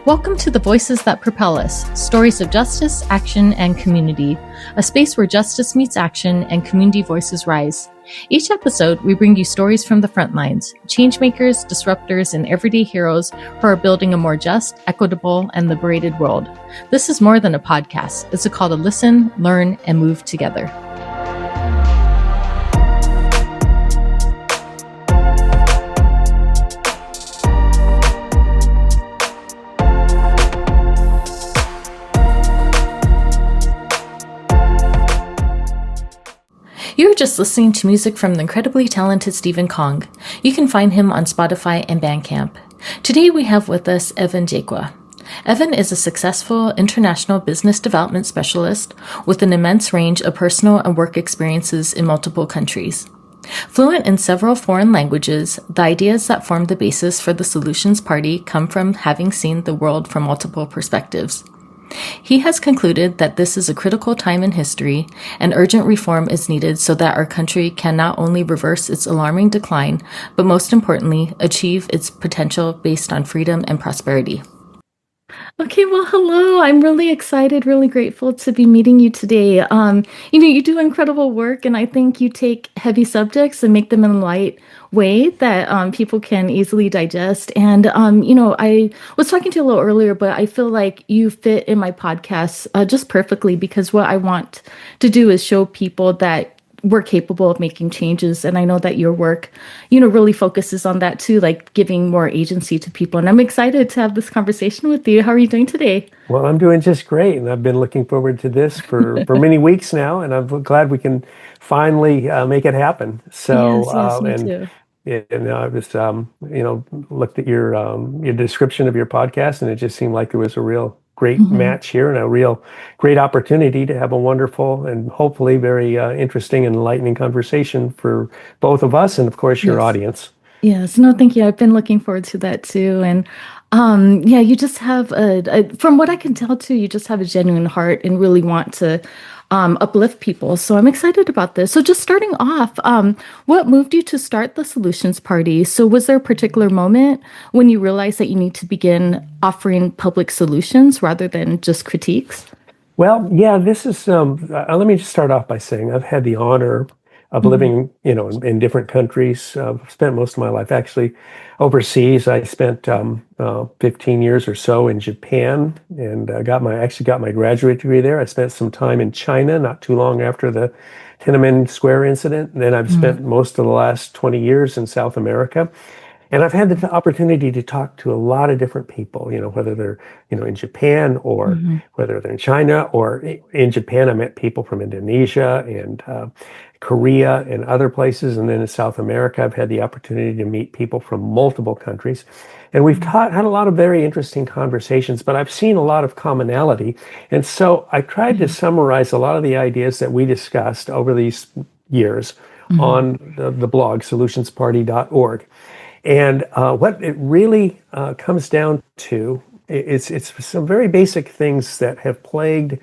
Welcome to the Voices That Propel Us, stories of justice, action, and community, a space where justice meets action and community voices rise. Each episode, we bring you stories from the front lines, changemakers, disruptors, and everyday heroes who are building a more just, equitable, and liberated world. This is more than a podcast. It's a call to listen, learn, and move together. You're just listening to music from the incredibly talented Stephen Kong. You can find him on Spotify and Bandcamp. Today we have with us Evan Jaqua. Evan is a successful international business development specialist with an immense range of personal and work experiences in multiple countries. Fluent in several foreign languages, the ideas that form the basis for the Solutions Party come from having seen the world from multiple perspectives. He has concluded that this is a critical time in history and urgent reform is needed so that our country can not only reverse its alarming decline, but most importantly, achieve its potential based on freedom and prosperity. Okay, well, hello. I'm really excited, really grateful to be meeting you today. You do incredible work, and I think you take heavy subjects and make them in a light way that people can easily digest. And, I was talking to you a little earlier, but I feel like you fit in my podcast just perfectly because what I want to do is show people that we're capable of making changes. And I know that your work, really focuses on that too, like giving more agency to people. And I'm excited to have this conversation with you. How are you doing today? Well, I'm doing just great. And I've been looking forward to this for many weeks now. And I'm glad we can finally make it happen. Yes, me too. And I was, looked at your description of your podcast, and it just seemed like there was a real great match here and a real great opportunity to have a wonderful and hopefully very interesting and enlightening conversation for both of us and, of course, your audience. Yes, no, thank you. I've been looking forward to that too. And you just have from what I can tell too, you just have a genuine heart and really want to uplift people. So I'm excited about this. So just starting off, what moved you to start the Solutions Party? So was there a particular moment when you realized that you need to begin offering public solutions rather than just critiques? Well, yeah, this is, let me just start off by saying I've had the honor of living, in different countries. I've spent most of my life actually overseas. I spent 15 years or so in Japan and got my graduate degree there. I spent some time in China not too long after the Tiananmen Square incident. And then I've spent most of the last 20 years in South America. And I've had the opportunity to talk to a lot of different people, whether they're, in Japan or whether they're in China, or in Japan, I met people from Indonesia and Korea and other places. And then in South America, I've had the opportunity to meet people from multiple countries. And we've had a lot of very interesting conversations, but I've seen a lot of commonality. And so I tried to summarize a lot of the ideas that we discussed over these years on the blog, solutionsparty.org. And what it really comes down to is it's some very basic things that have plagued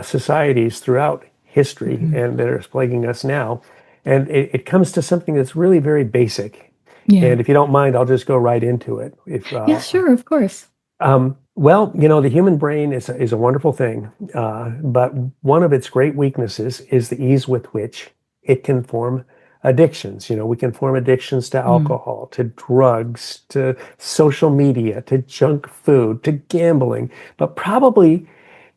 societies throughout history and that are plaguing us now. And it comes to something that's really very basic. Yeah. And if you don't mind, I'll just go right into it. Yeah, sure, of course. Well, the human brain is a wonderful thing, but one of its great weaknesses is the ease with which it can form addictions. We can form addictions to alcohol, to drugs, to social media, to junk food, to gambling. But probably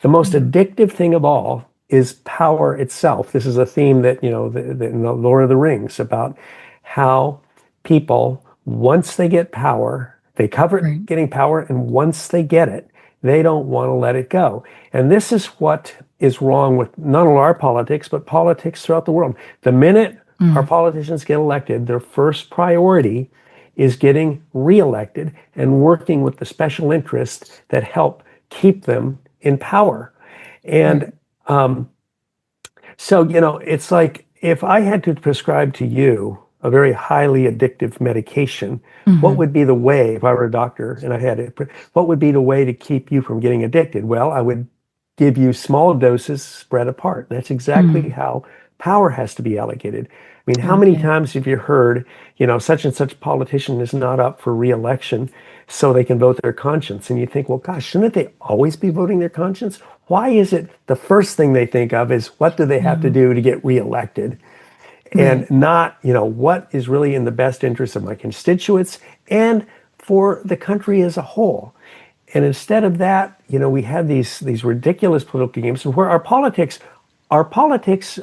the most addictive thing of all is power itself. This is a theme that, in the Lord of the Rings, about how people, once they get power, they covet getting power, and once they get it, they don't want to let it go. And this is what is wrong with not only our politics, but politics throughout the world. The minute our politicians get elected, their first priority is getting reelected and working with the special interests that help keep them in power. And so, it's like if I had to prescribe to you a very highly addictive medication, what would be the way, if I were a doctor and I had it, what would be the way to keep you from getting addicted? Well, I would give you small doses spread apart. That's exactly how power has to be allocated. I mean, how many Okay. times have you heard, such and such politician is not up for re-election so they can vote their conscience? And you think, well, gosh, shouldn't they always be voting their conscience? Why is it the first thing they think of is what do they have to Yeah. do to get reelected? Right. And not, what is really in the best interest of my constituents and for the country as a whole. And instead of that, we have these ridiculous political games where our politics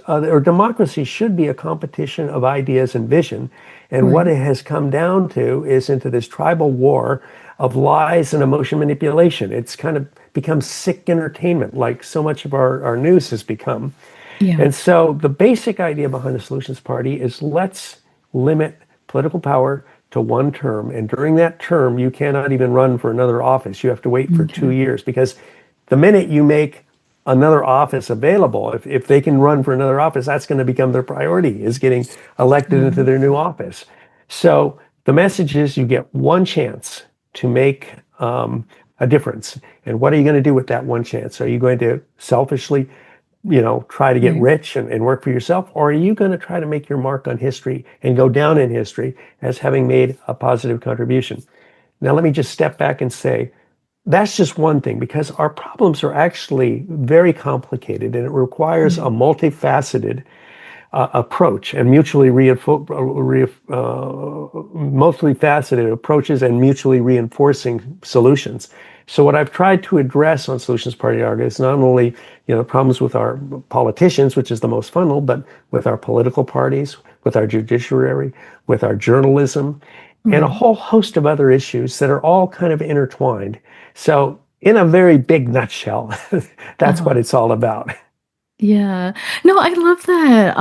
or democracy should be a competition of ideas and vision. And what Right. it has come down to is into this tribal war of lies and emotion manipulation. It's kind of become sick entertainment, like so much of our news has become. Yeah. And so the basic idea behind the Solutions Party is let's limit political power to one term. And during that term, you cannot even run for another office. You have to wait for Okay. 2 years because the minute you make another office available, if they can run for another office, that's going to become their priority, is getting elected into Yeah. their new office. So the message is you get one chance to make a difference. And what are you going to do with that one chance? Are you going to selfishly try to get Right. rich and work for yourself? Or are you going to try to make your mark on history and go down in history as having made a positive contribution? Now, let me just step back and say that's just one thing because our problems are actually very complicated and it requires a Yeah. multifaceted approach and mostly faceted approaches and mutually reinforcing solutions. So what I've tried to address on Solutions Party Arga is not only problems with our politicians, which is the most fundamental, but with our political parties, with our judiciary, with our journalism, and a Right. whole host of other issues that are all kind of intertwined. So in a very big nutshell, that's what Uh-huh. it's all about. Yeah. No, I love that.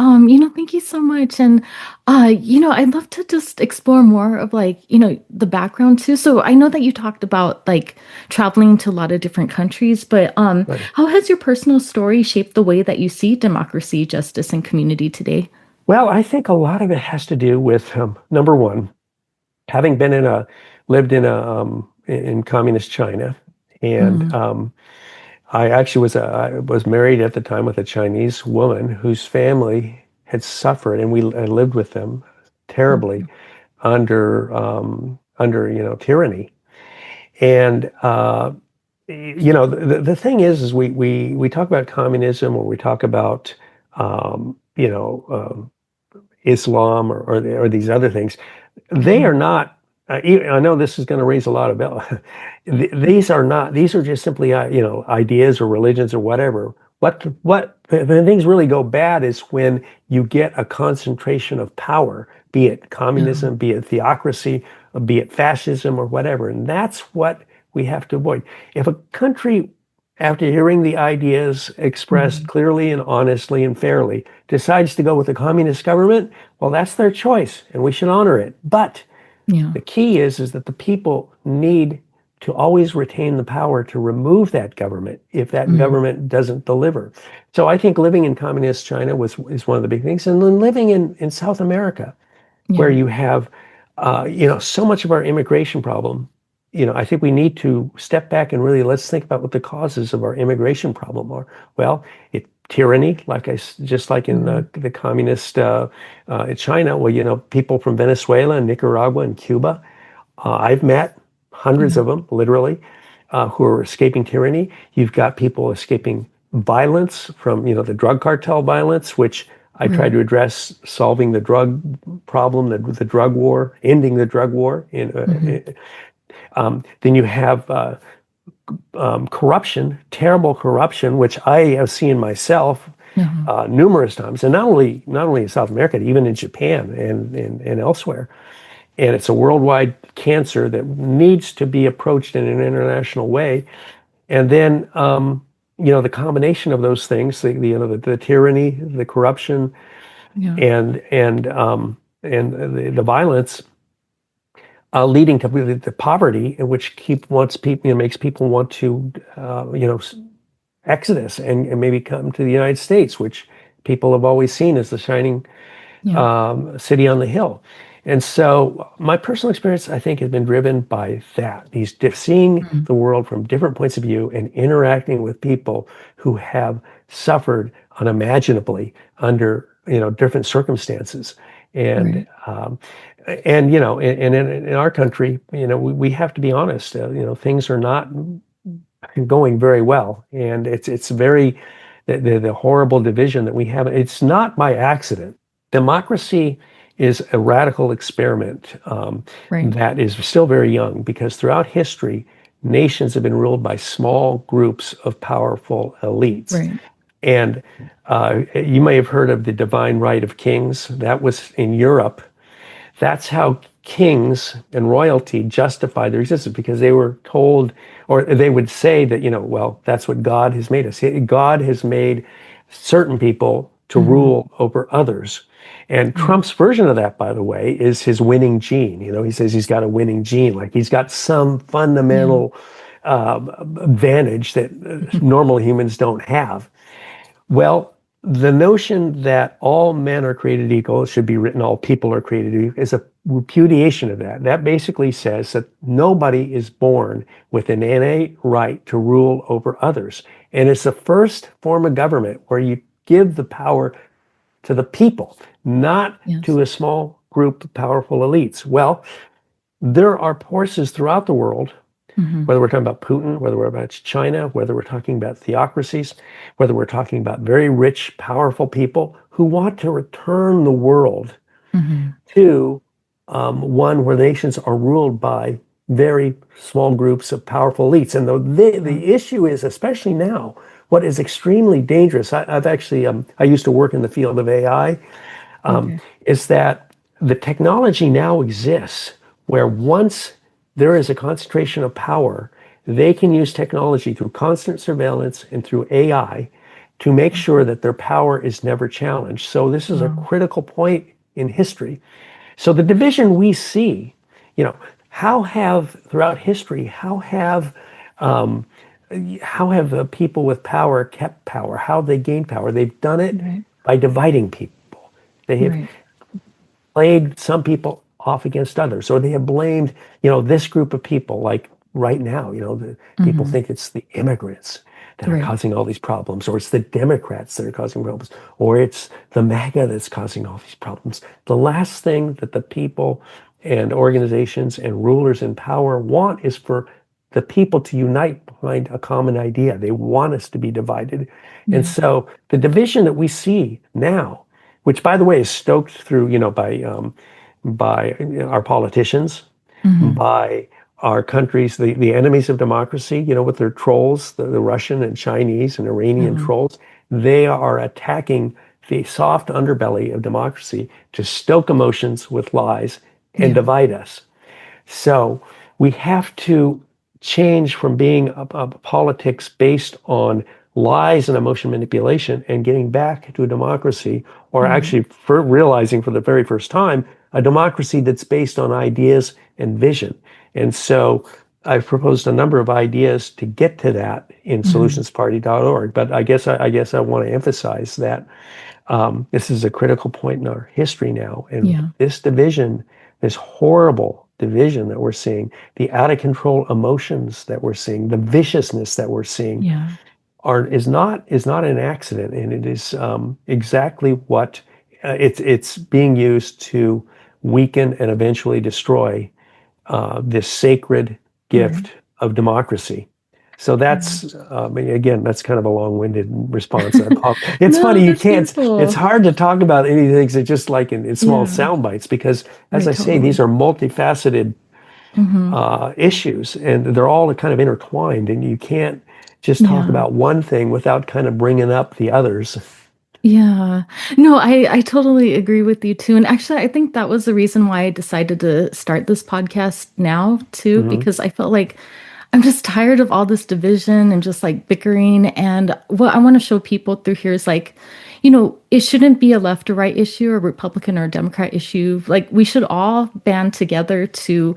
Thank you so much. And I'd love to just explore more of like, the background too. So I know that you talked about like traveling to a lot of different countries, but Right. how has your personal story shaped the way that you see democracy, justice, and community today? Well, I think a lot of it has to do with number one, having been lived in communist China, and Mm, I was married at the time with a Chinese woman whose family had suffered, and I lived with them terribly okay. under tyranny. And the thing is we talk about communism or we talk about um, you know um, Islam or these other things. They Mhm. are not. I know this is going to raise a lot of bell. These are not. These are just simply ideas or religions or whatever. When things really go bad is when you get a concentration of power, be it Yeah. communism, be it theocracy, be it fascism or whatever, and that's what we have to avoid. If a country, after hearing the ideas expressed Mhm. clearly and honestly and fairly, decides to go with a communist government, well, that's their choice, and we should honor it. But Yeah. the key is that the people need to always retain the power to remove that government if that Mm, government doesn't deliver. So I think living in communist China is one of the big things, and then living in South America, where yeah. you have, so much of our immigration problem. I think we need to step back and really let's think about what the causes of our immigration problem are. Well, tyranny, just like in Mhm. the communist China. Well, people from Venezuela and Nicaragua and Cuba. I've met hundreds Yeah. of them, literally, who are escaping tyranny. You've got people escaping violence from, the drug cartel violence, which I tried Right. to address, solving the drug problem, the drug war, ending the drug war. Mhm. Then you have corruption, terrible corruption, which I have seen myself Uh-huh. numerous times, and not only in South America, even in Japan and elsewhere. And it's a worldwide cancer that needs to be approached in an international way. And then, the combination of those things, the tyranny, the corruption, Yeah. and the violence, leading to really the poverty, which makes people want to, exodus and maybe come to the United States, which people have always seen as the shining Yeah. city on the hill. And so my personal experience, I think, has been driven by that, seeing Mm. the world from different points of view and interacting with people who have suffered unimaginably under different circumstances. And, Right. in our country, we have to be honest, things are not going very well. And it's very, the horrible division that we have. It's not by accident. Democracy is a radical experiment Right. that is still very young because throughout history, nations have been ruled by small groups of powerful elites. Right. And you may have heard of the divine right of kings. That was in Europe. That's how kings and royalty justified their existence because they were told, or they would say that, well, that's what God has made us. God has made certain people to Hmm. rule over others. And Right. Trump's version of that, by the way, is his winning gene. He says he's got a winning gene, like he's got some Yeah. fundamental advantage that normal humans don't have. Well, the notion that all men are created equal, it should be written all people are created equal, is a repudiation of that. That basically says that nobody is born with an innate right to rule over others. And it's the first form of government where you give the power to the people, not Yes. to a small group of powerful elites. Well, there are forces throughout the world, Hmm. whether we're talking about Putin, whether we're about China, whether we're talking about theocracies, whether we're talking about very rich, powerful people who want to return the world Hmm. to one where nations are ruled by very small groups of powerful elites. And the issue is, especially now, what is extremely dangerous. I've actually, I used to work in the field of AI, Okay. is that the technology now exists where once there is a concentration of power, they can use technology through constant surveillance and through AI to make sure that their power is never challenged. So this is a Wow. critical point in history. So the division we see, you know, throughout history, um, how have the people with power kept power? How have they gained power? They've done it Right. by dividing people. They have Right. played some people off against others, or they have blamed, this group of people. Like right now, the people Hmm. think it's the immigrants that are Right. causing all these problems, or it's the Democrats that are causing problems, or it's the MAGA that's causing all these problems. The last thing that the people and organizations and rulers in power want is for the people to unite behind a common idea. They want us to be divided. And Yeah. so the division that we see now, which by the way is stoked through, by our politicians, Hmm. by our countries, the enemies of democracy, with their trolls, the Russian and Chinese and Iranian Uh-huh. trolls, they are attacking the soft underbelly of democracy to stoke emotions with lies and Yeah. divide us. So we have to change from being a politics based on lies and emotion manipulation and getting back to a democracy, or Right. actually for realizing for the very first time, a democracy that's based on ideas and vision. And so I've proposed a number of ideas to get to that in Hmm. solutionsparty.org. But I guess I want to emphasize that this is a critical point in our history now. And Yeah. this division, this horrible division that we're seeing, the out of control emotions that we're seeing, the viciousness that we're seeing, Yeah. is not an accident, and it is exactly what it's being used to weaken and eventually destroy this sacred Right. gift of democracy. So Yeah. again, that's kind of a long-winded response. It's No, funny, that's it's beautiful. hard to talk about any things that just like in small Yeah. sound bites because, as Right. I say, these Totally. are multifaceted Hmm. issues and they're all kind of intertwined, and you can't just talk Yeah. about one thing without kind of bringing up the others. Yeah. No, I totally agree with you too. And actually, I think that was the reason why I decided to start this podcast now too, Hmm. because I felt like I'm just tired of all this division and just like bickering. And what I want to show people through here is like, it shouldn't be a left or right issue or Republican or Democrat issue. Like we should all band together to,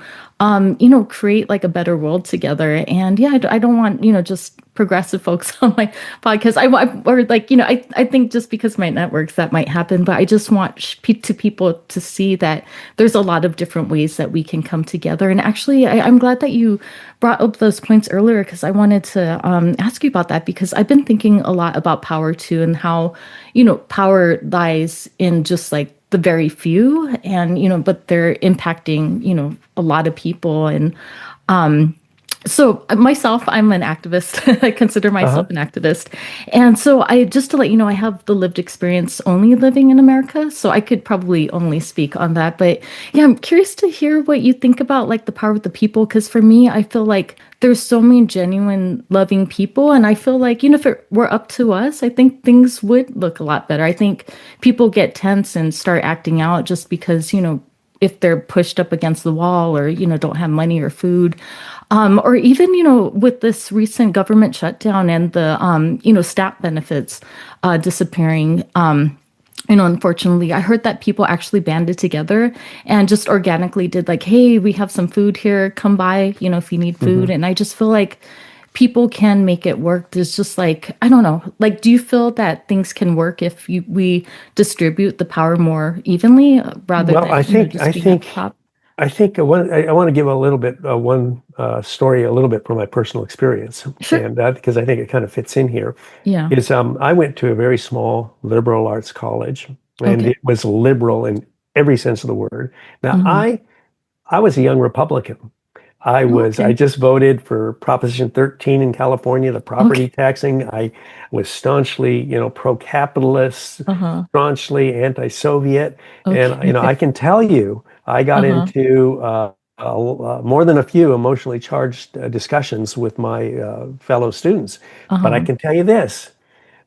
create like a better world together. And yeah, I don't want, just progressive folks on my podcast. Or like, I think just because my networks that might happen, but I just want people to see that there's a lot of different ways that we can come together. And actually, I'm glad that you brought up those points earlier because I wanted to ask you about that because I've been thinking a lot about power too and how, power lies in just like the very few and, but they're impacting, a lot of people. And so myself, I'm an activist. I consider Uh-huh. myself an activist. And so just to let you know, I have the lived experience only living in America. So I could probably only speak on that. But yeah, I'm curious to hear what you think about like the power of the people. Because for me, I feel like there's so many genuine, loving people. And I feel like, if it were up to us, I think things would look a lot better. I think people get tense and start acting out just because, if they're pushed up against the wall or, don't have money or food. Or even, with this recent government shutdown and the, STAT benefits disappearing. Unfortunately, I heard that people actually banded together and just organically did like, hey, we have some food here. Come by, if you need food. Hmm. And I just feel like people can make it work. There's just like, I don't know, like, do you feel that things can work if we distribute the power more evenly rather Well, than, I think just being at the top? I want to give a little bit one story a little bit from my personal experience, Sure. and that because I think it kind of fits in here. Yeah. Is I went to a very small liberal arts college, and Okay. it was liberal in every sense of the word. Now, Hmm. I was a young Republican. I Okay. just voted for Proposition 13 in California, the property Okay. taxing. I was staunchly, pro-capitalist, Uh-huh. staunchly anti-Soviet. And, I Okay. can tell you, I got Uh-huh. into more than a few emotionally charged discussions with my fellow students. But I Uh-huh. can tell you this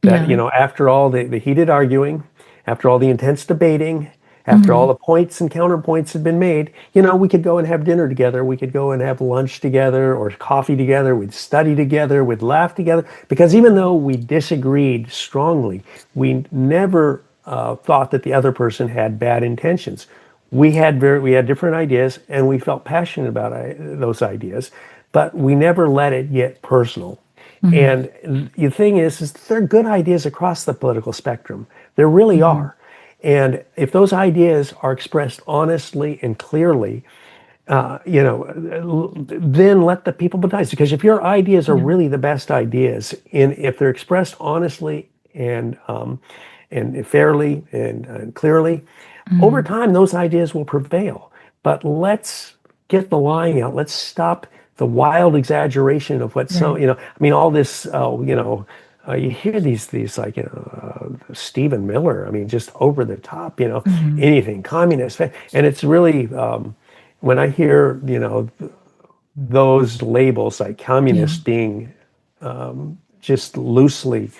that, Yeah. after all the heated arguing, after all the intense debating, after all Hmm. the points and counterpoints had been made, we could go and have dinner together. We could go and have lunch together or coffee together. We'd study together. We'd laugh together. Because even though we disagreed strongly, we never thought that the other person had bad intentions. We had different ideas and we felt passionate about those ideas, but we never let it get personal. Hmm. And the thing is there are good ideas across the political spectrum. There really Hmm. are. And if those ideas are expressed honestly and clearly, then let the people decide. Because if your ideas are Yeah. really the best ideas, and if they're expressed honestly and fairly and clearly, over Hmm. time those ideas will prevail. But let's get the lying out. Let's stop the wild exaggeration of what Right. I mean, all this, you hear these like, Stephen Miller. I mean, just over the top, Hmm. anything communist, and it's really when I hear, those labels like Yeah. communist being just loosely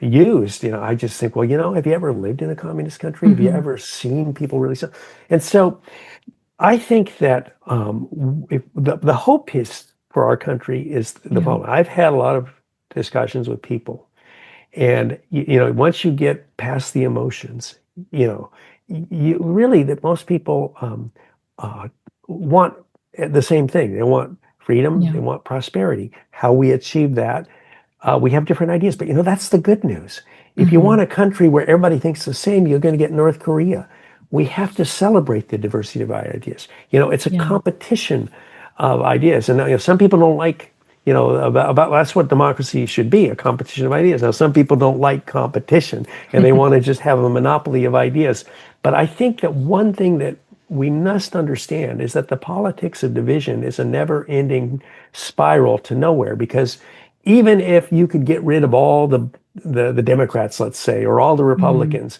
used, I just think, well, have you ever lived in a communist country? Have you Hmm. ever seen people really so? And so I think that if the hope is for our country is the Yeah. following. I've had a lot of discussions with people, and once you get past the emotions, you really that most people uh, want the same thing. They want freedom. They Yeah. want prosperity. How we achieve that, we have different ideas. But that's the good news. If you want Hmm. a country where everybody thinks the same, you're going to get North Korea. We have to celebrate the diversity of our ideas. It's a Yeah. competition of ideas, and some people don't like. About that's what democracy should be, a competition of ideas. Now, some people don't like competition and they want to just have a monopoly of ideas. But I think that one thing that we must understand is that the politics of division is a never-ending spiral to nowhere because even if you could get rid of all the Democrats, let's say, or all the Hmm. Republicans,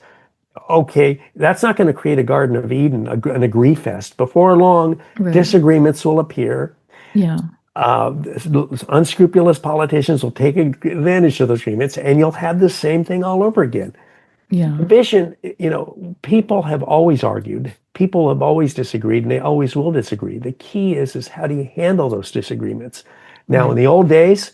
okay, that's not going to create a Garden of Eden, an agree fest. Before long, Right. disagreements will appear. Yeah. Uh, Unscrupulous politicians will take advantage of those agreements, and you'll have the same thing all over again. Yeah. Division, people have always argued, people have always disagreed, and they always will disagree. The key is how do you handle those disagreements? Now, in Right. the old days,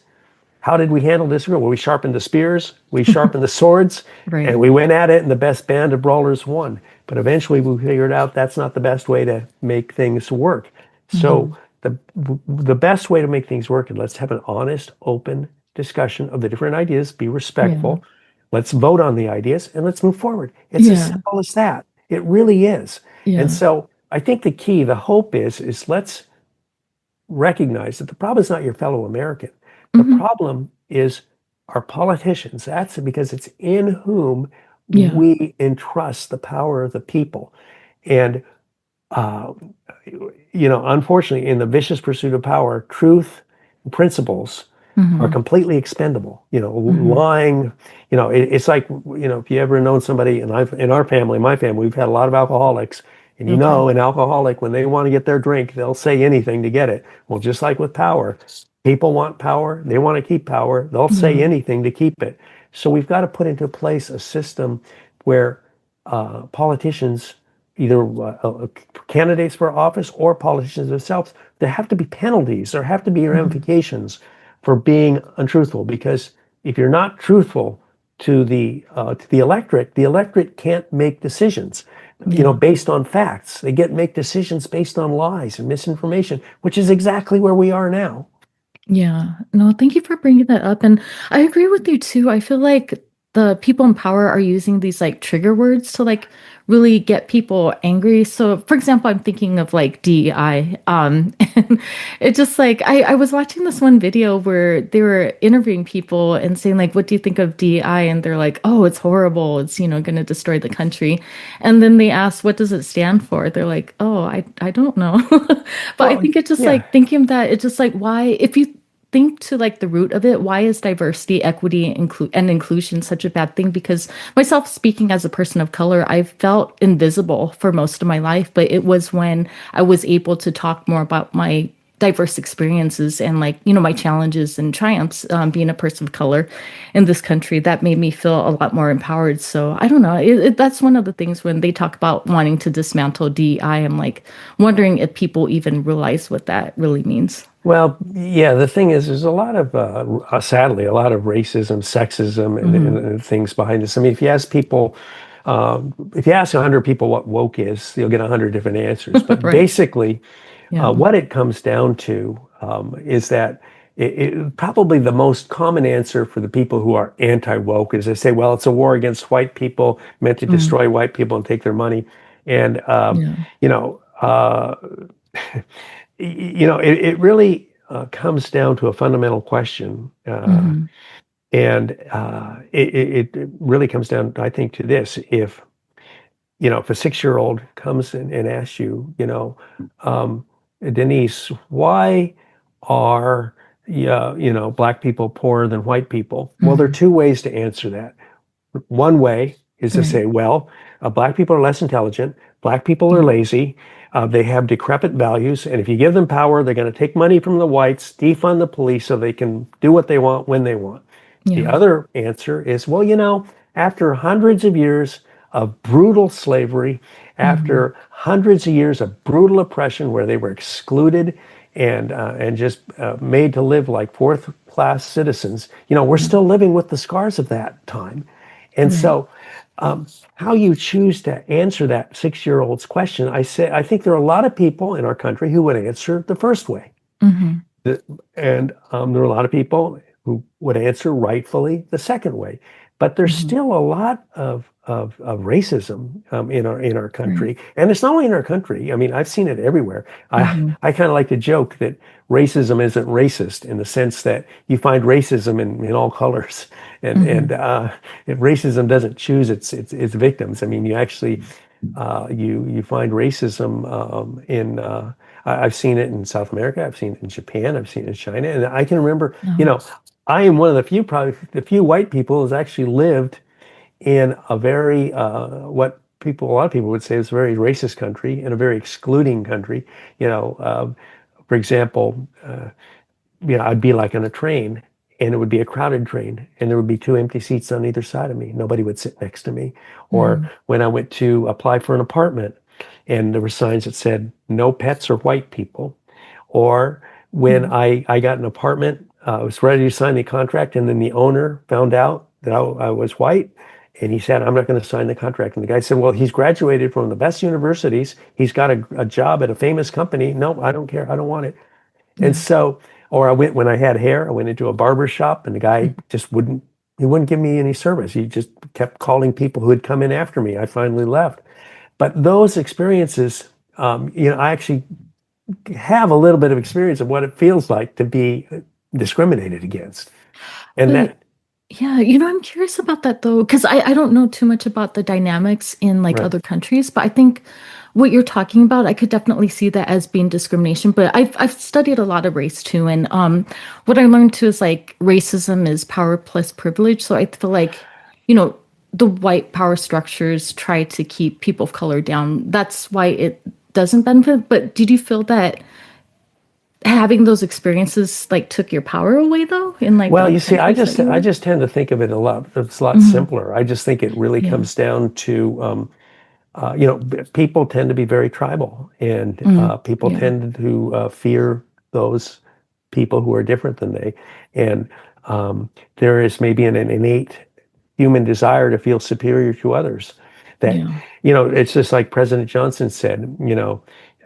how did we handle disagreement? Well, we sharpened the spears, we sharpened the swords, and Right. we went at it, and the best band of brawlers won. But eventually, we figured out that's not the best way to make things work. So Hmm. the best way to make things work is let's have an honest, open discussion of the different ideas, be Yeah. respectful. Let's vote on the ideas and let's move forward. It's as Yeah. simple as that. It really is. And Yeah. so I think the key, the hope is let's recognize that the problem is not your fellow American. The Hmm. problem is our politicians. That's because it's in whom Yeah. we entrust the power of the people. And uh, unfortunately, in the vicious pursuit of power, truth and principles are Hmm. completely expendable. Hmm. Lying, it's like, if you ever known somebody, and in our family, my family, we've had a lot of alcoholics. And Okay. an alcoholic, when they want to get their drink, they'll say anything to get it. Well, just like with power, people want power, they want to keep power, they'll say Yeah. anything to keep it. So we've got to put into place a system where politicians, either candidates for office or politicians themselves, there have to be penalties, there have to be Hmm. ramifications for being untruthful. Because if you're not truthful to the electorate can't make decisions, Yeah. based on facts. They get make decisions based on lies and misinformation, which is exactly where we are now. Yeah. No, thank you for bringing that up. And I agree with you too. I feel like the people in power are using these like trigger words to like really get people angry. So, for example, I'm thinking of like DEI. And it just like I was watching this one video where they were interviewing people and saying like, "What do you think of DEI?" And they're like, "Oh, it's horrible. It's going to destroy the country." And then they asked, "What does it stand for?" They're like, "Oh, I don't know." But I Well, think it's just yeah. like thinking of that. It's just like why if you think to like the root of it, why is diversity, equity, and inclusion such a bad thing? Because myself speaking as a person of color, I felt invisible for most of my life, but it was when I was able to talk more about my diverse experiences and like my challenges and triumphs, being a person of color in this country, that made me feel a lot more empowered. So I don't know, that's one of the things when they talk about wanting to dismantle DEI, I'm like wondering if people even realize what that really means. Well, yeah, the thing is, there's a lot of, sadly, a lot of racism, sexism, Hmm. and things behind this. I mean, if you ask 100 people what woke is, you'll get 100 different answers. But Right. basically, Yeah. what it comes down to is that probably the most common answer for the people who are anti-woke is they say, well, it's a war against white people meant to Mm. destroy white people and take their money. And, Yeah. you know, it really comes down to a fundamental question. Hmm. It really comes down, I think, to this. If a 6-year-old comes in and asks you, um, Denise, why are black people poorer than white people? Well, there are Hmm. two ways to answer that. One way is to Right. say, well, black people are less intelligent, black people are Yeah. lazy, they have decrepit values, and if you give them power, they're going to take money from the whites, defund the police so they can do what they want when they want. The Yeah. other answer is, well, after hundreds of years of brutal slavery, Hmm. after hundreds of years of brutal oppression where they were excluded and just made to live like fourth class citizens, we're Yeah. still living with the scars of that time. And Right. so, how you choose to answer that 6-year-old's question, I think there are a lot of people in our country who would answer the first way. Hmm. And there are a lot of people who would answer rightfully the second way. But there's Hmm. still a lot of racism in our Right. country. And it's not only in our country. I mean, I've seen it everywhere. I, Hmm. I kind of like to joke that racism isn't racist in the sense that you find racism in all colors. And, Hmm. and if racism doesn't choose its victims. I mean, you actually you find racism I've seen it in South America. I've seen it in Japan. I've seen it in China. And I can remember, Oh. I am one of the few, probably the few white people who's actually lived in a very, a lot of people would say is a very racist country and a very excluding country. For example, I'd be like on a train and it would be a crowded train and there would be two empty seats on either side of me. Nobody would sit next to me. Or Mm. when I went to apply for an apartment and there were signs that said no pets or white people. Or when Yeah. I got an apartment, I was ready to sign the contract and then the owner found out that I was white and he said, I'm not going to sign the contract. And the guy said, well, he's graduated from the best universities. He's got a job at a famous company. No, I don't care. I don't want it. And Yeah. so, or I went when I had hair, I went into a barber shop and the guy just he wouldn't give me any service. He just kept calling people who had come in after me. I finally left. But those experiences, I actually have a little bit of experience of what it feels like to be discriminated against. And But that, yeah, I'm curious about that though, because I don't know too much about the dynamics in like right. other countries, but I think what you're talking about, I could definitely see that as being discrimination. But I've studied a lot of race too, and what I learned too is like racism is power plus privilege. So I feel like, you know, the white power structures try to keep people of color down. That's why it doesn't benefit. But did you feel that having those experiences like took your power away though in like the Well, other you see, countries that you I were? just tend to think of it it's a lot Hmm. simpler. I just think it really Yeah. comes down to, people tend to be very tribal, and Mm. people Yeah. tend to fear those people who are different than they. And there is maybe an innate human desire to feel superior to others. That, Yeah. it's just like President Johnson said,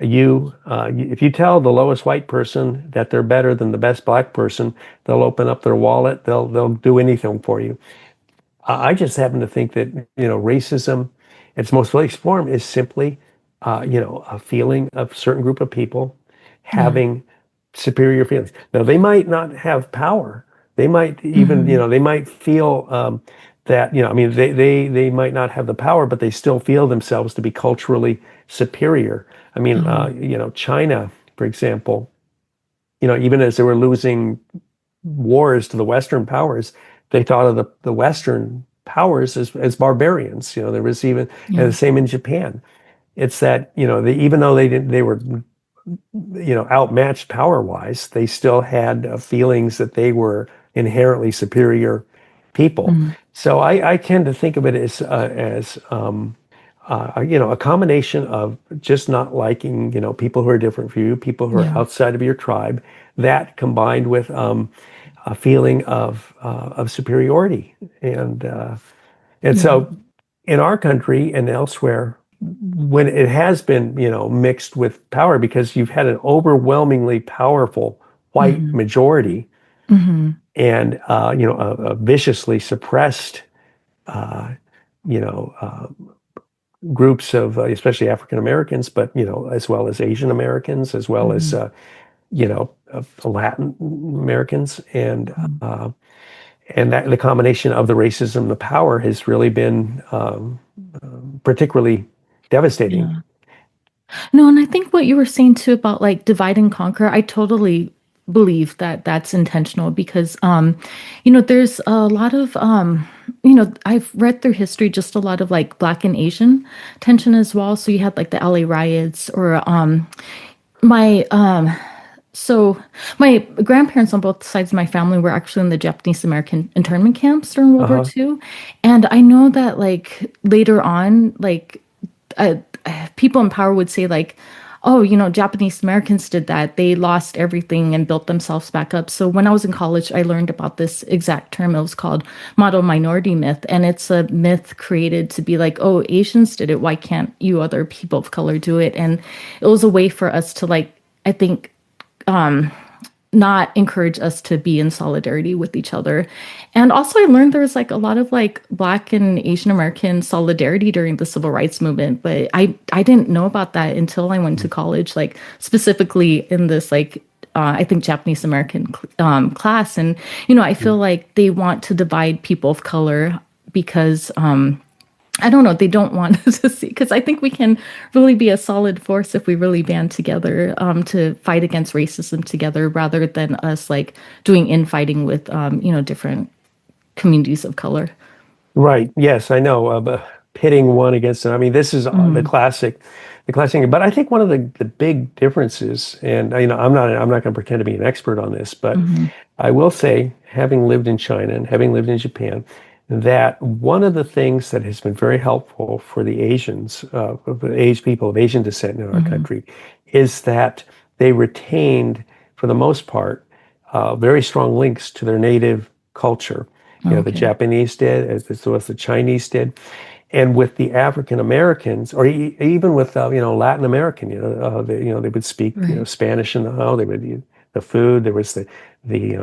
if you tell the lowest white person that they're better than the best black person, they'll open up their wallet, they'll do anything for you. I just happen to think that, racism, its most basic form is simply, a feeling of a certain group of people Yeah. having superior feelings. Now, they might not have power. They might even, Hmm. they might feel that, I mean, they might not have the power, but they still feel themselves to be culturally superior. I mean, Oh, China, for example, even as they were losing wars to the Western powers, they thought of the Western powers as barbarians. There was even, and the yeah. same in Japan. It's that, even though they were, outmatched power wise, they still had feelings that they were inherently superior people. Hmm. So I tend to think of it as a combination of just not liking, people who are different from you, people who are Yeah. outside of your tribe, that combined with a feeling of superiority, and Yeah. so in our country and elsewhere, when it has been, mixed with power, because you've had an overwhelmingly powerful white Hmm. majority Hmm. and a viciously suppressed uh, you know uh, groups of especially African Americans, but as well as Asian Americans, as well as Hmm. Latin Americans, Hmm. and that the combination of the racism, the power has really been particularly devastating. Yeah. No, and I think what you were saying too about like divide and conquer, I totally believe that that's intentional because there's a lot of I've read through history just a lot of like black and Asian tension as well. So you had like the LA riots or my so my grandparents on both sides of my family were actually in the Japanese American internment camps during World War Uh-huh. II. And I know that like later on, like uh, people in power would say like, oh, Japanese Americans did that. They lost everything and built themselves back up. So when I was in college, I learned about this exact term. It was called model minority myth. And it's a myth created to be like, oh, Asians did it. Why can't you other people of color do it? And it was a way for us to like, I think, not encourage us to be in solidarity with each other. And also I learned there was like a lot of like Black and Asian American solidarity during the civil rights movement, but I didn't know about that until I went to college, like specifically in this like I think Japanese American class. And I feel like they want to divide people of color because I don't know. They don't want us to see because I think we can really be a solid force if we really band together to fight against racism together, rather than us like doing infighting with different communities of color. Right. Yes, I know. But pitting one against it. I mean, this is Mm, the classic. But I think one of the big differences, and I'm not going to pretend to be an expert on this, but mm-hmm, I will say, having lived in China and having lived in Japan, that one of the things that has been very helpful for the Asians, of the Asian people of Asian descent in our mm-hmm. country, is that they retained, for the most part, very strong links to their native culture. The Okay. Japanese did, as well as the Chinese did. And with the African Americans, or even with Latin American, they would speak Right. Spanish in the home. the food, there was the the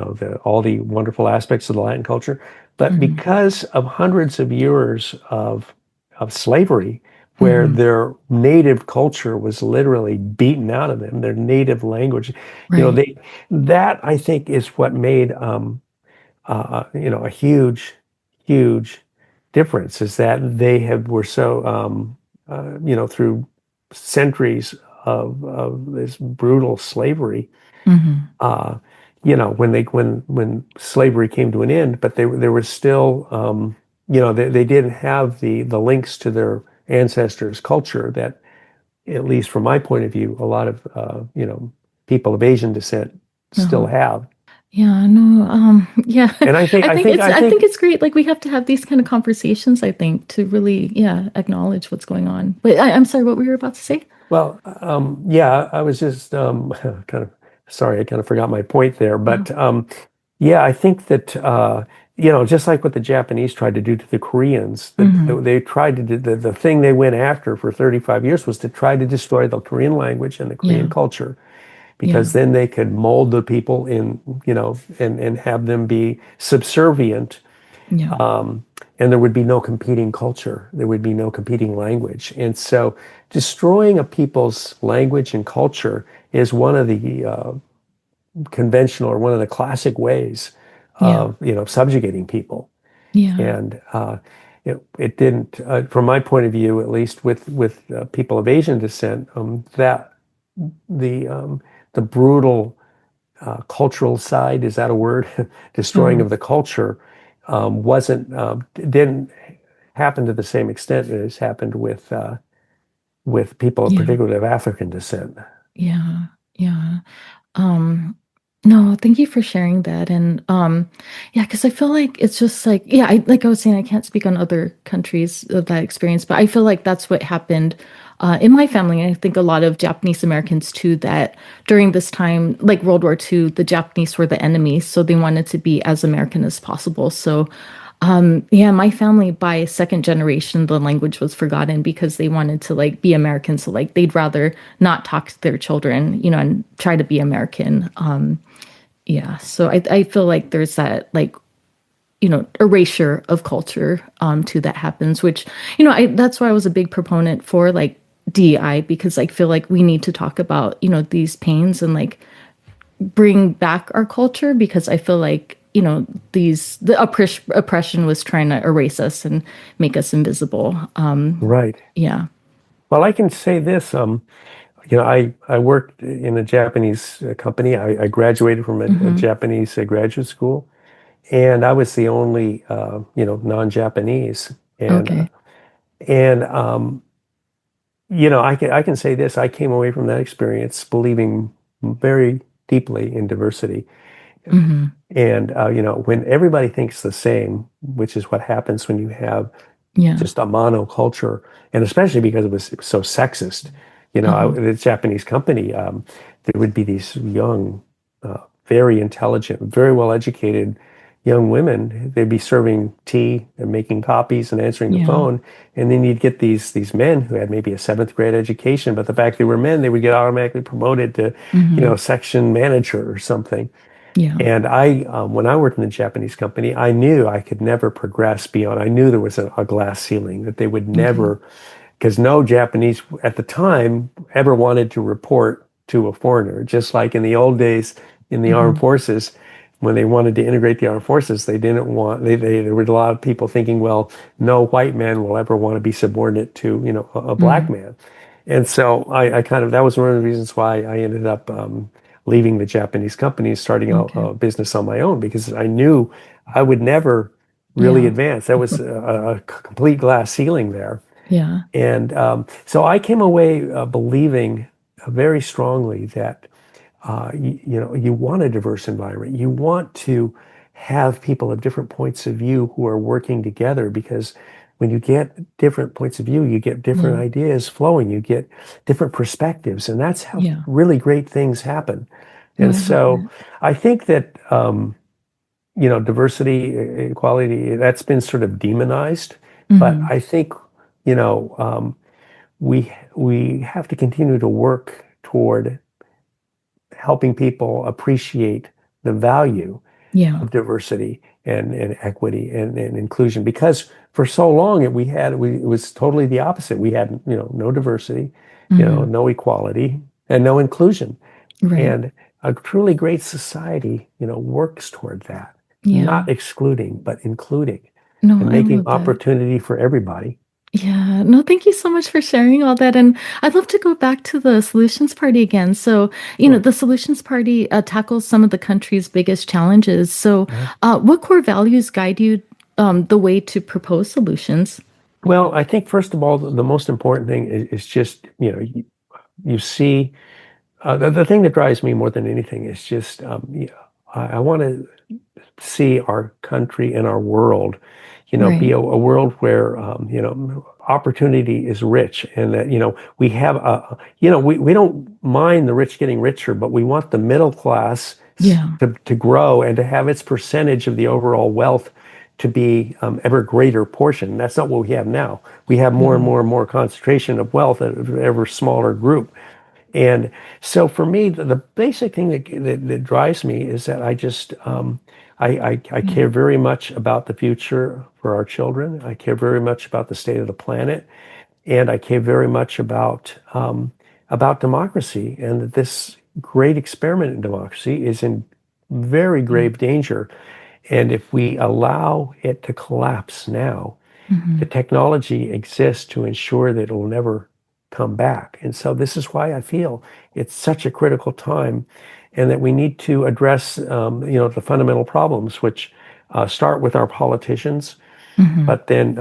all the wonderful aspects of the Latin culture. But Hmm. because of hundreds of years of slavery, where Hmm. their native culture was literally beaten out of them, their native language, Right. they that I think is what made a huge difference is that they have were so through centuries of this brutal slavery. Hmm. uh, when slavery came to an end, but there was still they didn't have the links to their ancestors' culture that, at least from my point of view, a lot of people of Asian descent still Uh-huh. have. Yeah, no, yeah. And I think I I think think it's I I think think it's great. Like we have to have these kind of conversations, I think, to really, yeah, acknowledge what's going on. But I'm sorry, what were you about to say? Well, yeah, I was just kind of sorry, I kind of forgot my point there. Uh-huh. But yeah, I think that just like what the Japanese tried to do to the Koreans, that Hmm. they tried to do the thing they went after for 35 years was to try to destroy the Korean language and the Korean Yeah, culture, yeah, because then they could mold the people and have them be subservient. yeah, Um, and there would be no competing culture. There would be no competing language. And so destroying a people's language and culture is one of the conventional or one of the classic ways yeah, of, subjugating people. yeah, And it didn't, from my point of view, at least with people of Asian descent, that the um, the brutal cultural side, is that a word? Destroying uh-huh. of the culture wasn't didn't happen to the same extent as happened with people, Yeah, particularly of African descent. yeah, yeah. Um, no, thank you for sharing that. And yeah, because I feel like it's just like, yeah, like I was saying, I can't speak on other countries of that experience, but I feel like that's what happened in my family. I think a lot of Japanese Americans too, that during this time, like World War II, the Japanese were the enemy, so they wanted to be as American as possible. So yeah, my family by second generation, the language was forgotten because they wanted to like be American. So like they'd rather not talk to their children, and try to be American. Yeah. So I feel like there's that like, erasure of culture too that happens, which, that's why I was a big proponent for like DEI, because I feel like we need to talk about, these pains and like bring back our culture, because I feel like the oppression was trying to erase us and make us invisible. Right. Yeah. Well, I can say this. I worked in a Japanese company. I graduated from a Hmm. Japanese graduate school, and I was the only non-Japanese. Okay. And I can say this. I came away from that experience believing very deeply in diversity. Hmm. And when everybody thinks the same, which is what happens when you have Yeah. just a monoculture, and especially because it was so sexist. Uh-huh. The Japanese company, there would be these young, very intelligent, very well educated young women. They'd be serving tea and making copies and answering the Yeah. phone, and then you'd get these men who had maybe a seventh grade education, but the fact they were men, they would get automatically promoted to, Hmm. section manager or something. Yeah. And when I worked in the Japanese company, I knew I could never progress beyond. I knew there was a glass ceiling that they would Okay. never, because no Japanese at the time ever wanted to report to a foreigner. Just like in the old days in the armed Hmm. forces, when they wanted to integrate the armed forces, they didn't want. There were a lot of people thinking, well, no white man will ever want to be subordinate to a black Hmm. man. And so I kind of that was one of the reasons why I ended up leaving the Japanese company and starting out Okay. a business on my own, because I knew I would never really Yeah. advance. That was a complete glass ceiling there. Yeah. And so I came away believing very strongly that you want a diverse environment. You want to have people of different points of view who are working together, because when you get different points of view, you get different Yeah. ideas flowing, you get different perspectives, and that's how Yeah. really great things happen. No, And I love so that. I think that diversity, equality, that's been sort of demonized, but Hmm. I think you know we have to continue to work toward helping people appreciate the value Yeah. of diversity and equity and inclusion. Because for so long it was totally the opposite. We had, no diversity, Hmm. no equality and no inclusion. Right. And a truly great society, works toward that, Yeah. not excluding, but including No, and I making love that. opportunity for everybody. Yeah, no, thank you so much for sharing all that. And I'd love to go back to the Solutions Party again. So, Sure. the Solutions Party tackles some of the country's biggest challenges. So, Uh-huh. what core values guide you the way to propose solutions? Well, I think first of all, the most important thing is just, you see, the thing that drives me more than anything is just, I want to see our country and our world, be Right. a world where, opportunity is rich and that, we have we don't mind the rich getting richer, but we want the middle class Yeah. to grow and to have its percentage of the overall wealth to be ever greater portion. That's not what we have now. We have more and Hmm. more and more concentration of wealth at an ever smaller group. And so for me, the basic thing that drives me is that I just I Yeah. care very much about the future for our children. I care very much about the state of the planet, and I care very much about democracy, and that this great experiment in democracy is in very Yeah. grave danger. And if we allow it to collapse now, the Hmm. technology exists to ensure that it will never come back. And so this is why I feel it's such a critical time and that we need to address, the fundamental problems, which start with our politicians. Hmm. But then,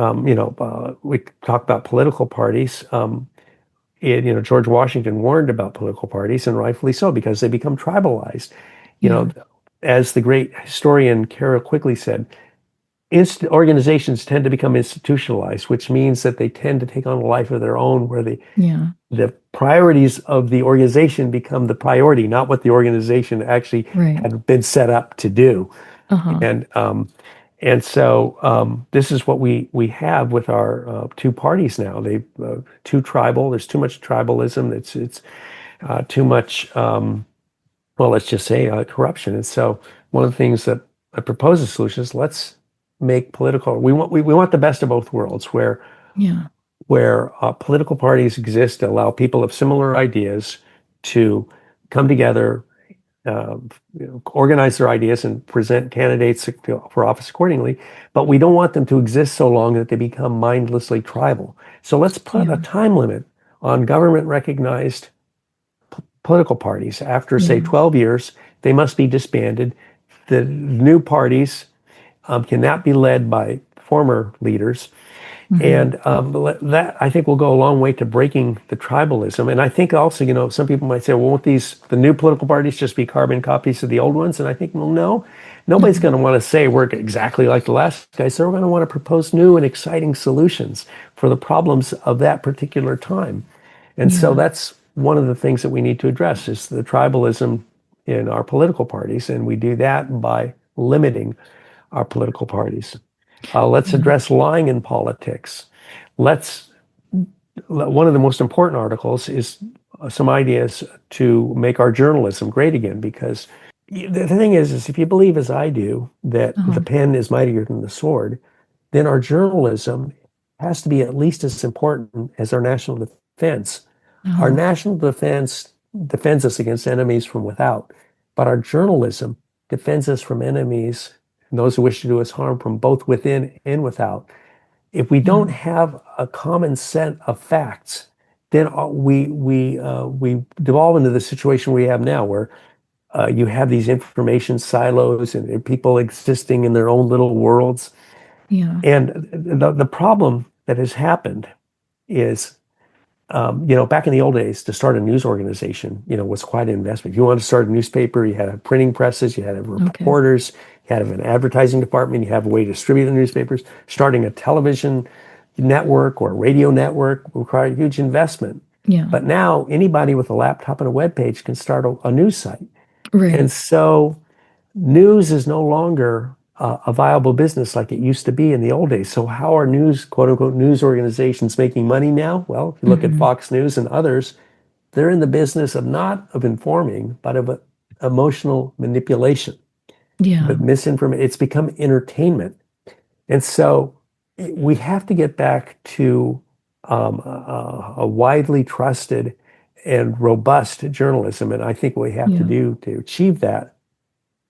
we talk about political parties. George Washington warned about political parties, and rightfully so, because they become tribalized. You Yeah. know, as the great historian Carol Quigley said, organizations tend to become institutionalized, which means that they tend to take on a life of their own, where Yeah. the priorities of the organization become the priority, not what the organization actually Right. had been set up to do. Uh-huh. And so this is what we have with our two parties now. They too tribal. There's too much tribalism. It's too much. Well, let's just say corruption. And so one of the things that I propose as solutions, let's make political. We want the best of both worlds, Yeah. where political parties exist to allow people of similar ideas to come together, organize their ideas, and present candidates for office accordingly. But we don't want them to exist so long that they become mindlessly tribal. So let's put a Yeah. time limit on government recognized political parties. After, say, Yeah. 12 years, they must be disbanded. The new parties cannot be led by former leaders. Hmm. And that, I think, will go a long way to breaking the tribalism. And I think also, some people might say, well, won't the new political parties just be carbon copies of the old ones? And I think, well, no, nobody's Hmm. going to want to say we're exactly like the last guys. They're going to want to propose new and exciting solutions for the problems of that particular time. And so Yeah. that's one of the things that we need to address is the tribalism in our political parties. And we do that by limiting our political parties. Let's Yeah. address lying in politics. Let's One of the most important articles is some ideas to make our journalism great again, because the thing is if you believe, as I do, that the Uh-huh. pen is mightier than the sword, then our journalism has to be at least as important as our national defense. Our Uh-huh. national defense defends us against enemies from without, but our journalism defends us from enemies and those who wish to do us harm from both within and without. If we Yeah. don't have a common set of facts, then we devolve into the situation we have now, where you have these information silos and people existing in their own little worlds. Yeah. And the problem that has happened is, back in the old days, to start a news organization, was quite an investment. If you wanted to start a newspaper, you had to have printing presses, you had to have Okay. reporters, you had to have an advertising department, you have a way to distribute the newspapers. Starting a television network or a radio network required a huge investment. Yeah. But now anybody with a laptop and a web page can start a news site. And Right. so news is no longer a viable business like it used to be in the old days. So how are quote unquote, news organizations making money now? Well, if you look at Hmm. Fox News and others, they're in the business of not of informing, but of emotional manipulation, Yeah. but misinformation, it's become entertainment. And so we have to get back to a widely trusted and robust journalism. And I think what we have to Yeah. do to achieve that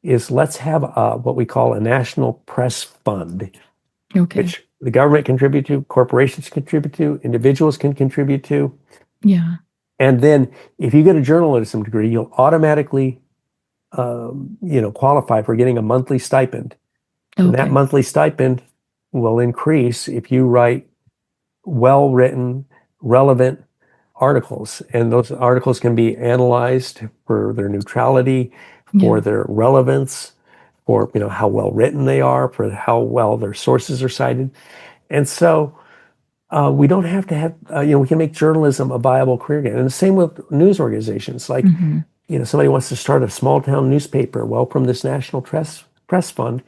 is let's have what we call a national press fund, Okay. which the government contribute to, corporations contribute to, individuals can contribute to. Yeah. And then if you get a journalism degree, you'll automatically, qualify for getting a monthly stipend. And that Okay. monthly stipend will increase if you write well-written, relevant articles. And those articles can be analyzed for their neutrality, for Yeah. their relevance, for how well written they are, for how well their sources are cited. And so we don't have to have, we can make journalism a viable career again. And the same with news organizations. Like, Hmm. somebody wants to start a small town newspaper. Well, from this National Press Fund,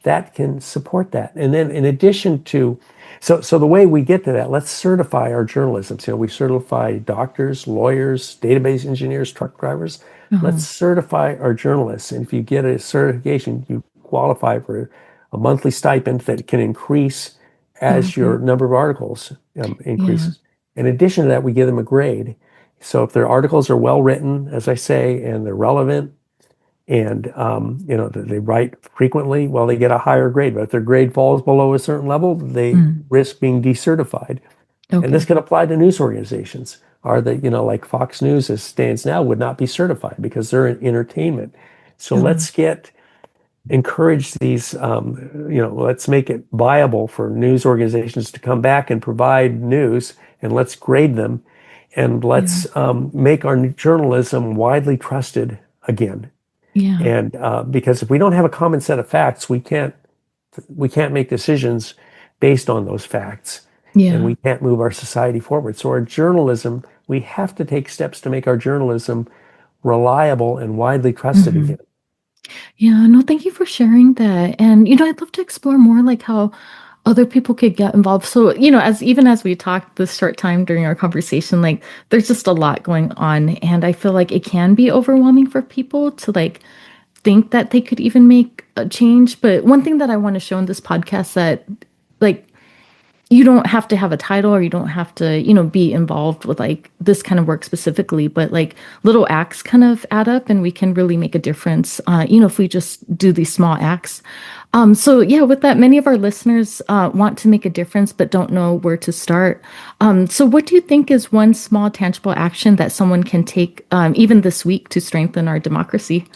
that can support that. And then in addition to, so the way we get to that, let's certify our journalism. So we certify doctors, lawyers, database engineers, truck drivers. Uh-huh. Let's certify our journalists. And if you get a certification, you qualify for a monthly stipend that can increase as your Okay. number of articles Yeah. increases. In addition to that, we give them a grade. So if their articles are well written, as I say, and they're relevant, and they write frequently, well, they get a higher grade. But if their grade falls below a certain level, they Mm. risk being decertified. And this Okay. can apply to news organizations. Are they, like Fox News as stands now, would not be certified because they're in entertainment. So Uh-huh. let's encourage these, let's make it viable for news organizations to come back and provide news, and let's grade them, and Yeah. let's make our journalism widely trusted again. Yeah. And because if we don't have a common set of facts, we can't make decisions based on those facts, and Yeah. we can't move our society forward. So our journalism, we have to take steps to make our journalism reliable and widely trusted Hmm. again. Yeah, no, thank you for sharing that. And, I'd love to explore more like how other people could get involved. So, as we talked this short time during our conversation, like there's just a lot going on. And I feel like it can be overwhelming for people to like think that they could even make a change. But one thing that I want to show in this podcast that like you don't have to have a title or you don't have to, be involved with like this kind of work specifically, but like little acts kind of add up and we can really make a difference, if we just do these small acts. So yeah, with that, many of our listeners want to make a difference but don't know where to start. So what do you think is one small tangible action that someone can take even this week to strengthen our democracy?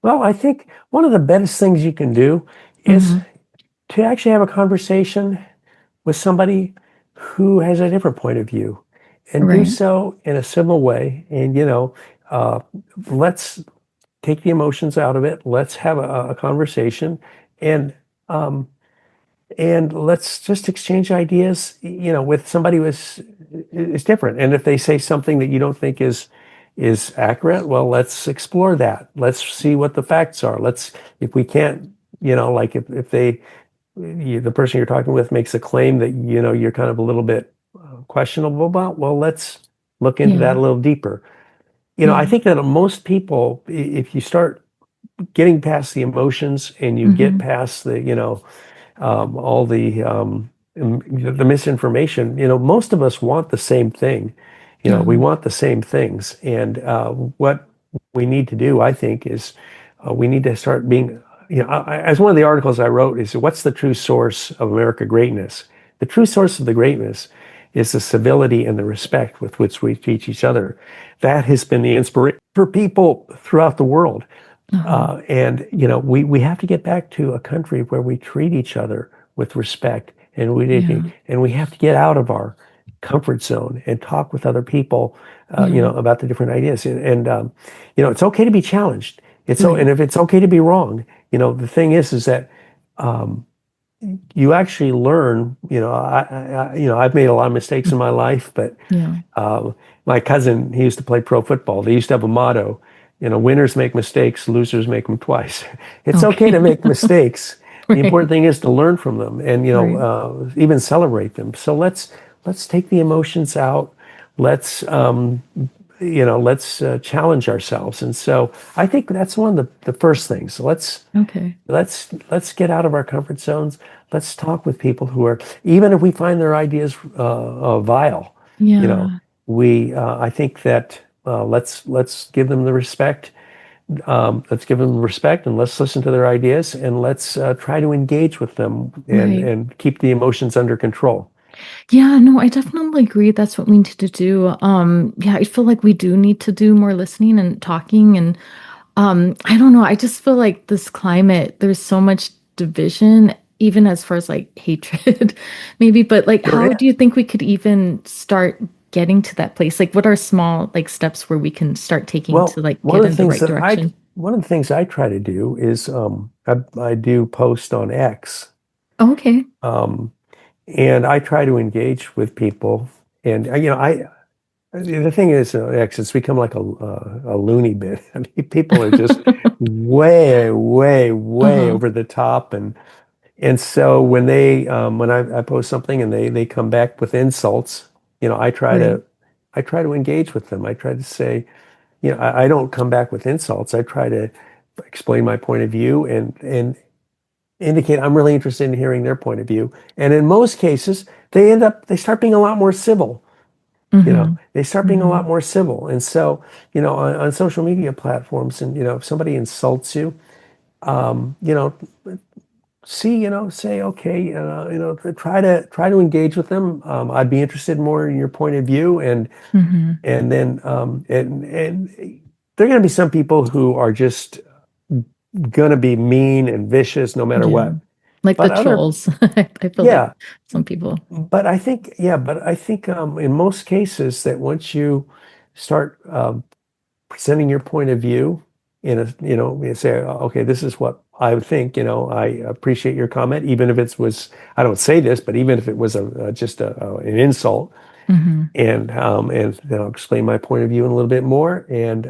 Well, I think one of the best things you can do is Hmm. to actually have a conversation with somebody who has a different point of view, and do Right. so in a civil way. And, uh, let's take the emotions out of it. Let's have a conversation, and um, and let's just exchange ideas, with somebody who is different. And if they say something that you don't think is accurate, well, let's explore that. Let's see what the facts are. If we can't, like if the person you're talking with makes a claim that, you're kind of a little bit questionable about, well, let's look into that Yeah. a little deeper. I Yeah. think that most people, if you start getting past the emotions and you get Hmm. past all the misinformation, most of us want the same thing. We Yeah. want the same things. And what we need to do, I think, is we need to start being, as one of the articles I wrote is, what's the true source of America greatness? The true source of the greatness is the civility and the respect with which we treat each other. That has been the inspiration for people throughout the world. Uh-huh. And we have to get back to a country where we treat each other with respect, and Yeah. we have to get out of our comfort zone and talk with other people, Yeah. about the different ideas. And it's okay to be challenged. And Right. if it's okay to be wrong, the thing is that um, you actually learn. I've made a lot of mistakes in my life, but Yeah. uh, my cousin, he used to play pro football. They used to have a motto, winners make mistakes, losers make them twice. It's okay to Okay. make mistakes. The important Right. thing is to learn from them, and Right. even celebrate them. So let's take the emotions out. Let's let's challenge ourselves. And so I think that's one of the first things. Okay. Let's get out of our comfort zones. Let's talk with people who are, even if we find their ideas vile, you know, Yeah. I think that let's give them the respect. Let's give them respect and let's listen to their ideas and let's try to engage with them Right. and keep the emotions under control. Yeah, no, I definitely agree. That's what we need to do. Yeah, I feel like we do need to do more listening and talking. And I don't know. I just feel like this climate, there's so much division, even as far as like hatred, maybe. But like, There how do you is. think we could even start getting to that place? Like, what are small like steps where we can start taking to Well, like get in the right direction? one of the things I try to do is I do post on X, Okay. um, and I try to engage with people. And the thing is, X, it's become like a loony bin. I mean, people are just way, way, way Uh-huh. over the top, and so when I post something and they come back with insults, I try Right. to engage with them. I try to say, I don't come back with insults. I try to explain my point of view and indicate I'm really interested in hearing their point of view. And in most cases, they start being a lot more civil. Mm-hmm. They start being a Mm-hmm. lot more civil. And so, on social media platforms, and if somebody insults you, you know, say, okay, try to engage with them. I'd be interested more in your point of view, Mm-hmm. and then and there are going to be some people who are just going to be mean and vicious no matter Yeah. what. Like the But other, trolls. I feel like yeah, some people. but I think in most cases that once you start presenting your point of view you say, okay, this is what I would think, I appreciate your comment, even if I don't say this, but even if it was just an insult, Hmm. and then I'll explain my point of view in a little bit more, and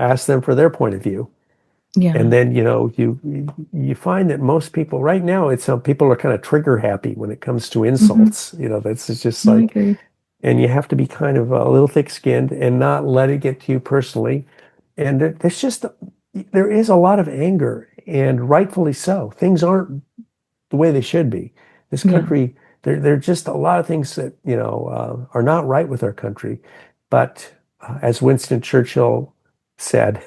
ask them for their point of view. And Yeah. then you find that most people right now, it's people are kind of trigger happy when it comes to Hmm. insults. That's it's just No, I like, agree. and you have to be kind of a little thick-skinned and not let it get to you personally. And there is a lot of anger, and rightfully so. Things aren't the way they should be. This Yeah. country, there are just a lot of things that, are not right with our country. But as Winston Churchill said,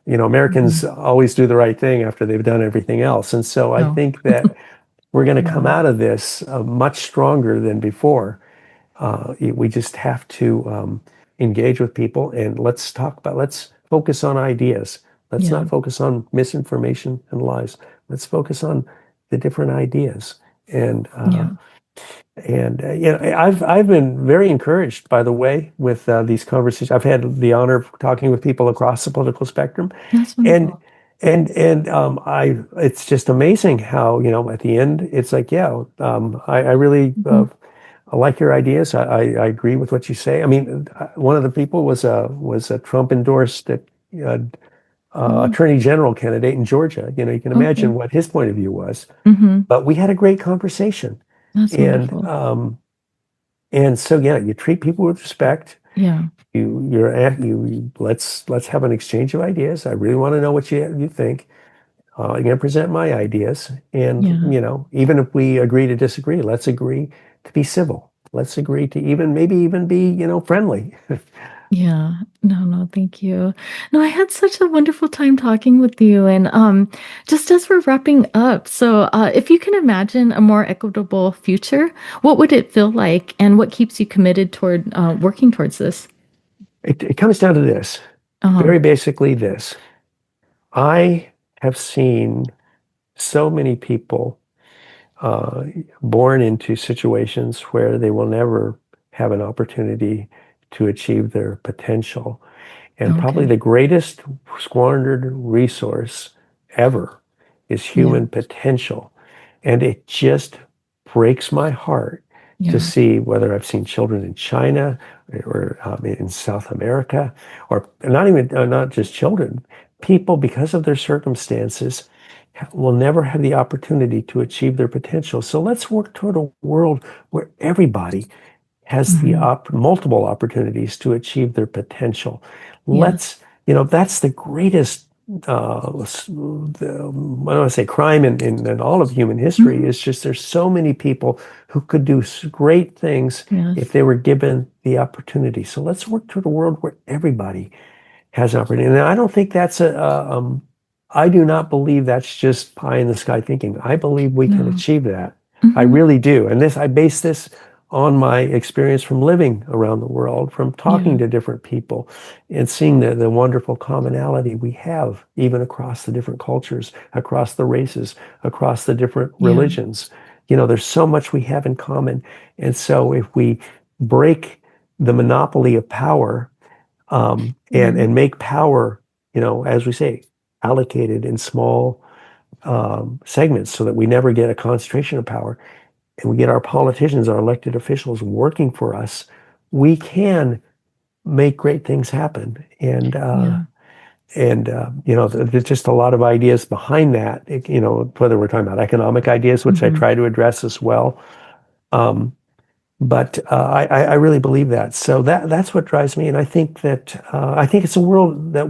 Hmm. Americans always do the right thing after they've done everything else. And so I No. think that we're going to come Yeah. out of this much stronger than before. We just have to engage with people and let's focus on ideas. Let's Yeah. not focus on misinformation and lies. Let's focus on the different ideas. And Yeah. I've been very encouraged, by the way, with these conversations. I've had the honor of talking with people across the political spectrum, That's and wonderful. I it's just amazing how at the end it's like, yeah, I really Hmm. I like your ideas. I agree with what you say. I mean, one of the people was a Trump endorsed uh, Oh, attorney general candidate in Georgia. You can imagine okay. what his point of view was. Hmm. But we had a great conversation, That's and wonderful. so yeah, you treat people with respect. Yeah. Let's have an exchange of ideas. I really want to know what you think. I'm going to present my ideas, and Yeah. even if we agree to disagree, let's agree to be civil. Let's agree to maybe even be friendly. Yeah. No, no, thank you. No, I had such a wonderful time talking with you. And just as we're wrapping up, so if you can imagine a more equitable future, what would it feel like? And what keeps you committed toward working towards this? It comes down to this, Uh-huh. very basically this. I have seen so many people uh, born into situations where they will never have an opportunity to achieve their potential. And probably Okay. the greatest squandered resource ever is Yeah. human potential. And it just breaks my heart to Yeah. see whether I've seen children in China or in South America, or not just children, people because of their circumstances will never have the opportunity to achieve their potential. So let's work toward a world where everybody has the Hmm. multiple opportunities to achieve their potential. Yes. Let's, that's the greatest, I don't want to say crime in all of human history. Hmm. It's just there's so many people who could do great things if Yes. they were given the opportunity. So let's work toward a world where everybody has an opportunity. And I don't think that's I do not believe that's just pie in the sky thinking. I believe we can No. achieve that. I Hmm. really do. And I base this on my experience from living around the world, from talking Yeah. to different people and seeing the wonderful commonality we have, even across the different cultures, across the races, across the different Yeah. religions. There's so much we have in common. And so if we break the monopoly of power, and Right. make power, as we say, allocated in small segments so that we never get a concentration of power, and we get our politicians, our elected officials working for us, we can make great things happen. Yeah. There's just a lot of ideas behind that. Whether we're talking about economic ideas, which I Hmm. try to address as well. Um, but I really believe that. So that's what drives me, and I think it's a world that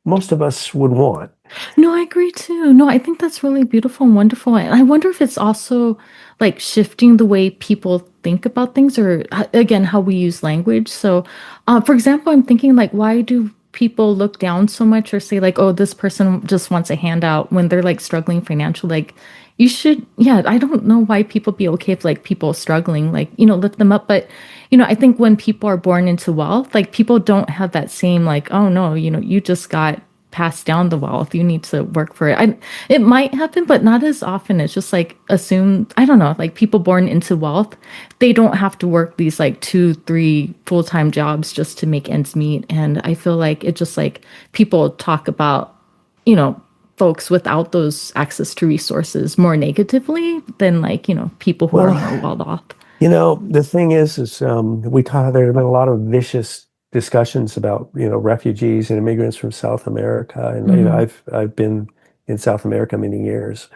most of us would want. No, I agree too. No, I think that's really beautiful and wonderful. And I wonder if it's also like shifting the way people think about things or again, how we use language. So, for example, I'm thinking like, why do people look down so much or say like, oh, this person just wants a handout when they're like struggling financially? Like, you should, yeah, I don't know why people be okay if like people struggling, like, lift them up. But, I think when people are born into wealth, like people don't have that same like, oh no, you just got pass down the wealth. You need to work for it. It might happen, but not as often. It's just like assume, I don't know, like people born into wealth, they don't have to work these like 2, 3 full-time jobs just to make ends meet. And I feel like it just like people talk about, you know, folks without those access to resources more negatively than like, people who are Well, more well off. the thing is there have been a lot of vicious discussions about, refugees and immigrants from South America. And, Hmm. I've been in South America many years.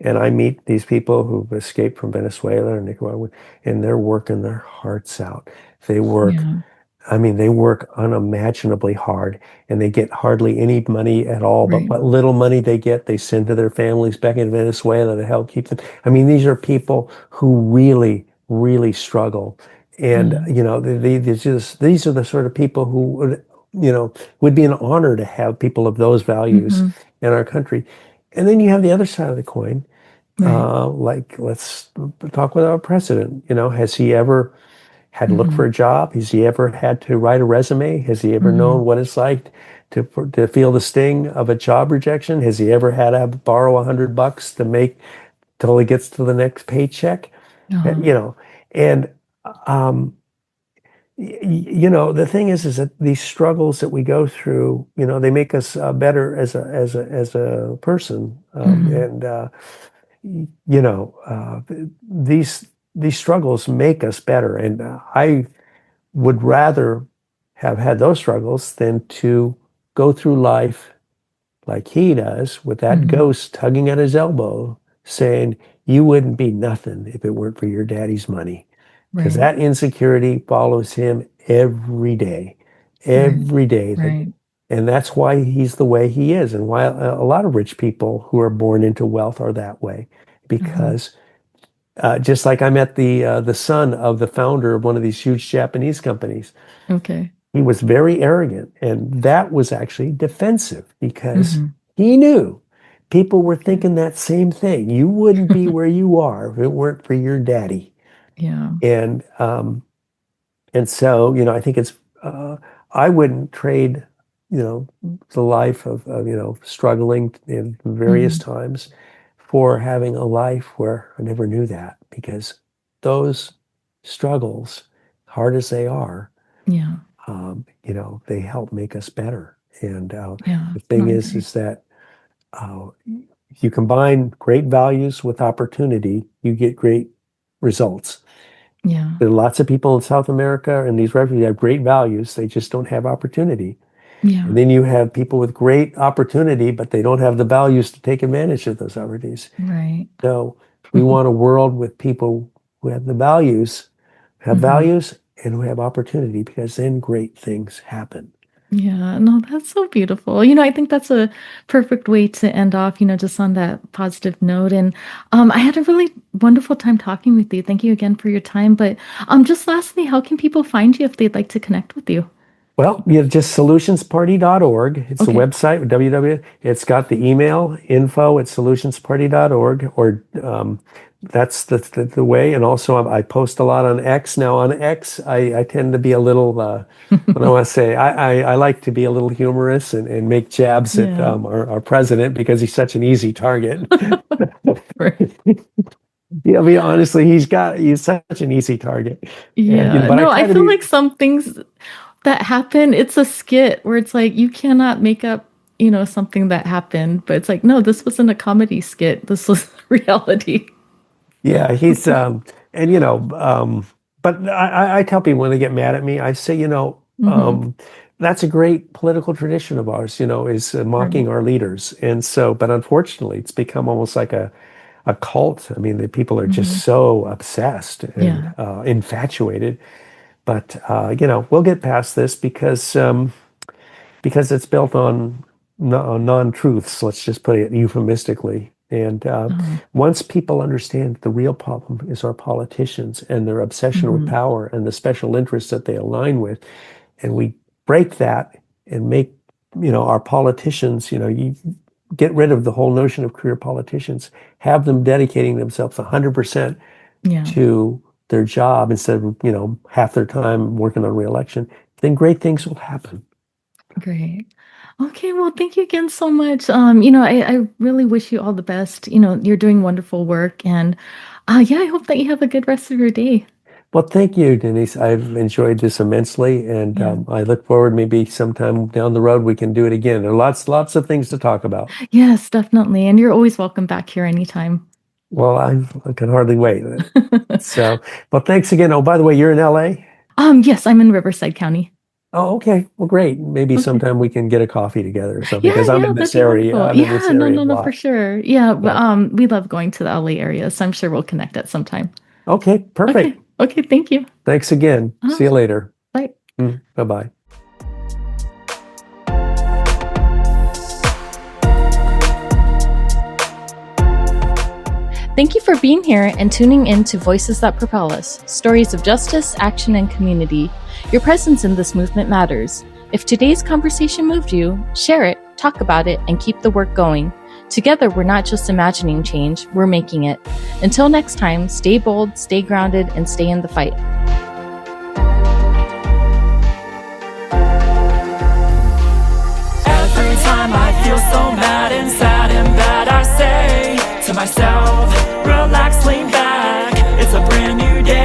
And I meet these people who've escaped from Venezuela and Nicaragua, and they're working their hearts out. They work Yeah. I mean, they work unimaginably hard and they get hardly any money at all. But Right. what little money they get, they send to their families back in Venezuela to help keep them. I mean, these are people who really, really struggle. And, Yeah. these are the sort of people who would be an honor to have people of those values Hmm. in our country. And then you have the other side of the coin. Right. Like, let's talk with our president. Has he ever had to look for Hmm. a job? Has he ever had to write a resume? Has he ever Hmm. known what it's like to feel the sting of a job rejection? Has he ever had to borrow $100 to make till he gets to the next paycheck? Uh, Uh-huh. You know, and um, the thing is that these struggles that we go through, they make us better as a person, Hmm. and these struggles make us better, and I would rather have had those struggles than to go through life like he does with that Hmm. ghost tugging at his elbow saying, you wouldn't be nothing if it weren't for your daddy's money. Because Right. that insecurity follows him Right. every day. Right. And that's why he's the way he is, and why a lot of rich people who are born into wealth are that way. Uh-huh. Because just like I met the son of the founder of one of these huge Japanese companies. Okay. He was very arrogant, and that was actually defensive because Hmm. he knew people were Okay. thinking that same thing. You wouldn't be where you are if it weren't for your daddy. Yeah. And so, I think I wouldn't trade, the life of struggling in various Hmm. times for having a life where I never knew that, because those struggles, hard as they are, Yeah. they help make us better. And Yeah. the No, thing I is, agree. is that uh, if you combine great values with opportunity, you get great results. Yeah. There are lots of people in South America and these refugees have great values. They just don't have opportunity. And Yeah. then you have people with great opportunity, but they don't have the values to take advantage of those opportunities. Right. So we want a world with people who have the values, have values, and who have opportunity, because then great things happen. Yeah, no, that's so beautiful. I think that's a perfect way to end off, just on that positive note. And I had a really wonderful time talking with you. Thank you again for your time. But just lastly, how can people find you if they'd like to connect with you? Well, just solutionsparty.org. It's the Okay. website, www. It's got the email, info@solutionsparty.org, or that's the way. And also, I post a lot on X. Now, on X, I tend to be a little, what do I want to say? I like to be a little humorous and make jabs at Yeah. our president, because he's such an easy target. Right. Yeah, I mean, honestly, he's such an easy target. And, Yeah. but I No, I try to feel be. like some things that happen, it's a skit where it's like you cannot make up, something that happened, but it's like, no, this wasn't a comedy skit. This was reality. Yeah, he's and but I tell people when they get mad at me, I say, Hmm. that's a great political tradition of ours, is Right. mocking our leaders. And so, but unfortunately, it's become almost like a cult. I mean, the people are just Hmm. so obsessed and Yeah. infatuated. But we'll get past this, because it's built on non-truths, let's just put it euphemistically. And Oh. once people understand the real problem is our politicians and their obsession with Hmm. power and the special interests that they align with, and we break that and make, our politicians, you get rid of the whole notion of career politicians, have them dedicating themselves 100% Yeah. to their job instead of, half their time working on reelection, then great things will happen. Great. Okay, well, thank you again so much. I really wish you all the best. You're doing wonderful work, and yeah, I hope that you have a good rest of your day. Well, thank you, Denise. I've enjoyed this immensely, and Yeah. I look forward, maybe sometime down the road we can do it again. There are lots of things to talk about. Yes, definitely. And you're always welcome back here anytime. Well, I can hardly wait. So, well, thanks again. Oh, by the way, you're in LA? Yes, I'm in Riverside County. Oh, okay. Well, great. Maybe Okay. sometime we can get a coffee together or something, Yeah, because I'm yeah, in that'd this be area. wonderful. I'm in this Yeah, no, area no, a no, for lot. sure. Yeah, So, we love going to the LA area, so I'm sure we'll connect at some time. okay, Okay. perfect. Okay, thank you. Thanks again. See you later. Bye. Bye-bye. Thank you for being here and tuning in to Voices That Propel Us, stories of justice, action, and community. Your presence in this movement matters. If today's conversation moved you, share it, talk about it, and keep the work going. Together, we're not just imagining change, we're making it. Until next time, stay bold, stay grounded, and stay in the fight. Every time I feel so mad and sad and bad, I say to myself, relax, lean back, it's a brand new day.